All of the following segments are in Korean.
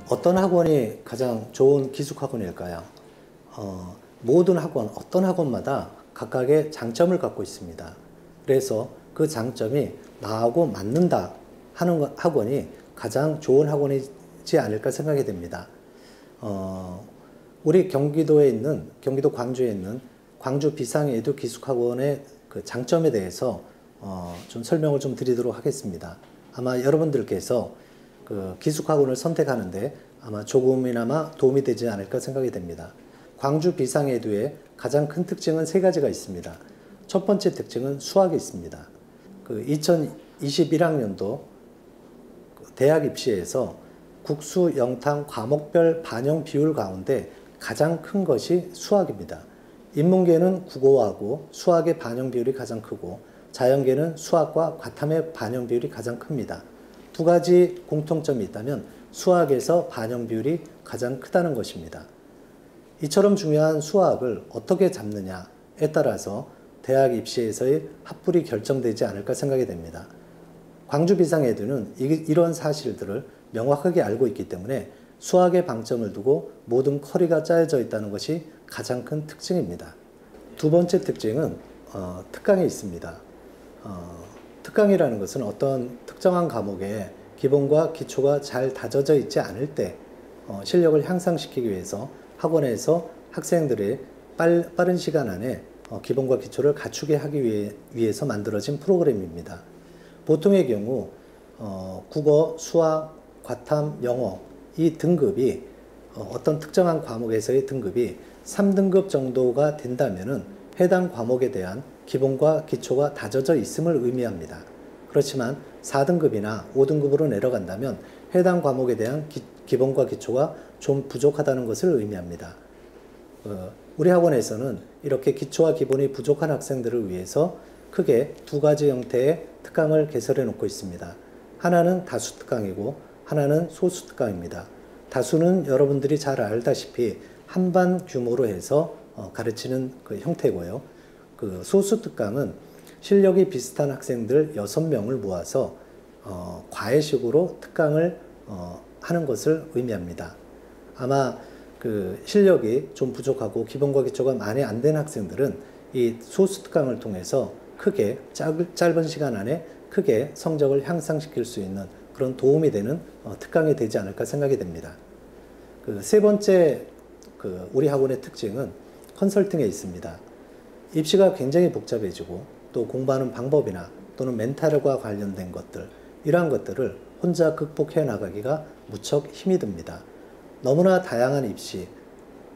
어떤 학원이 가장 좋은 기숙학원일까요? 모든 학원, 어떤 학원마다 각각의 장점을 갖고 있습니다. 그래서 그 장점이 나하고 맞는다 하는 학원이 가장 좋은 학원이지 않을까 생각이 됩니다. 우리 경기도에 있는, 경기도 광주에 있는 광주 비상에듀 기숙학원의 그 장점에 대해서 좀 설명을 좀 드리도록 하겠습니다. 아마 여러분들께서 그 기숙학원을 선택하는데 아마 조금이나마 도움이 되지 않을까 생각이 됩니다. 광주 비상에듀의 가장 큰 특징은 세 가지가 있습니다. 첫 번째 특징은 수학이 있습니다. 그 2021학년도 대학 입시에서 국수, 영탕, 과목별 반영 비율 가운데 가장 큰 것이 수학입니다. 인문계는 국어하고 수학의 반영 비율이 가장 크고 자연계는 수학과 과탐의 반영 비율이 가장 큽니다. 두 가지 공통점이 있다면 수학에서 반영 비율이 가장 크다는 것입니다. 이처럼 중요한 수학을 어떻게 잡느냐에 따라서 대학 입시에서의 합불이 결정되지 않을까 생각이 됩니다. 광주 비상에듀는 이런 사실들을 명확하게 알고 있기 때문에 수학에 방점을 두고 모든 커리가 짜여져 있다는 것이 가장 큰 특징입니다. 두 번째 특징은 특강이 있습니다. 특강이라는 것은 어떤 특정한 과목에 기본과 기초가 잘 다져져 있지 않을 때 실력을 향상시키기 위해서 학원에서 학생들의 빠른 시간 안에 기본과 기초를 갖추게 하기 위해서 만들어진 프로그램입니다. 보통의 경우 국어, 수학, 과탐, 영어 이 등급이 어떤 특정한 과목에서의 등급이 3등급 정도가 된다면 해당 과목에 대한 기본과 기초가 다져져 있음을 의미합니다. 그렇지만 4등급이나 5등급으로 내려간다면 해당 과목에 대한 기본과 기초가 좀 부족하다는 것을 의미합니다. 우리 학원에서는 이렇게 기초와 기본이 부족한 학생들을 위해서 크게 두 가지 형태의 특강을 개설해 놓고 있습니다. 하나는 다수 특강이고 하나는 소수 특강입니다. 다수는 여러분들이 잘 알다시피 한반 규모로 해서 가르치는 그 형태고요. 그 소수 특강은 실력이 비슷한 학생들 6명을 모아서 과외식으로 특강을 하는 것을 의미합니다. 아마 그 실력이 좀 부족하고 기본과 기초가 많이 안 된 학생들은 이 소수 특강을 통해서 크게 짧은 시간 안에 크게 성적을 향상시킬 수 있는 그런 도움이 되는 특강이 되지 않을까 생각이 됩니다. 그 세 번째 우리 학원의 특징은 컨설팅에 있습니다. 입시가 굉장히 복잡해지고 또 공부하는 방법이나 또는 멘탈과 관련된 것들 이러한 것들을 혼자 극복해 나가기가 무척 힘이 듭니다. 너무나 다양한 입시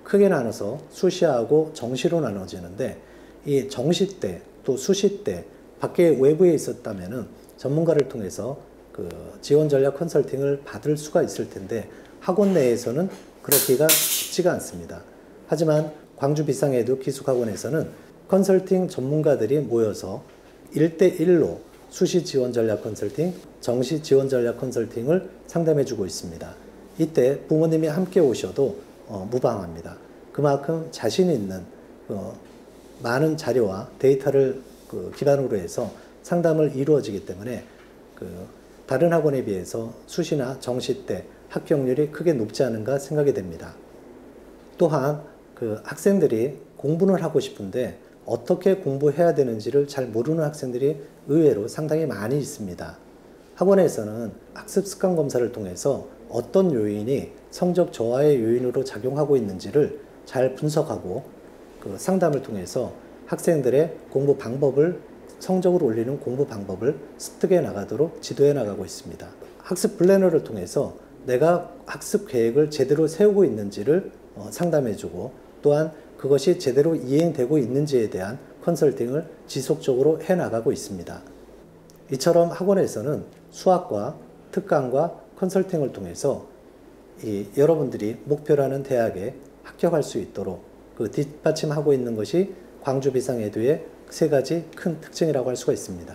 크게 나눠서 수시하고 정시로 나눠지는데 이 정시 때 또 수시 때 밖에 외부에 있었다면은 전문가를 통해서 그 지원 전략 컨설팅을 받을 수가 있을 텐데 학원 내에서는 그렇기가 쉽지가 않습니다. 하지만 광주 비상에듀 기숙학원에서는 컨설팅 전문가들이 모여서 1대1로 수시 지원 전략 컨설팅, 정시 지원 전략 컨설팅을 상담해 주고 있습니다. 이때 부모님이 함께 오셔도 무방합니다. 그만큼 자신 있는 많은 자료와 데이터를 기반으로 해서 상담을 이루어지기 때문에 다른 학원에 비해서 수시나 정시 때 합격률이 크게 높지 않은가 생각이 됩니다. 또한 학생들이 공부를 하고 싶은데 어떻게 공부해야 되는지를 잘 모르는 학생들이 의외로 상당히 많이 있습니다. 학원에서는 학습 습관 검사를 통해서 어떤 요인이 성적 저하의 요인으로 작용하고 있는지를 잘 분석하고 상담을 통해서 학생들의 공부 방법을 성적을 올리는 공부 방법을 습득해 나가도록 지도해 나가고 있습니다. 학습 플래너를 통해서 내가 학습 계획을 제대로 세우고 있는지를 상담해 주고 또한 그것이 제대로 이행되고 있는지에 대한 컨설팅을 지속적으로 해 나가고 있습니다. 이처럼 학원에서는 수학과 특강과 컨설팅을 통해서 여러분들이 목표라는 대학에 합격할 수 있도록 뒷받침하고 있는 것이 광주 비상에듀의 세 가지 큰 특징이라고 할 수가 있습니다.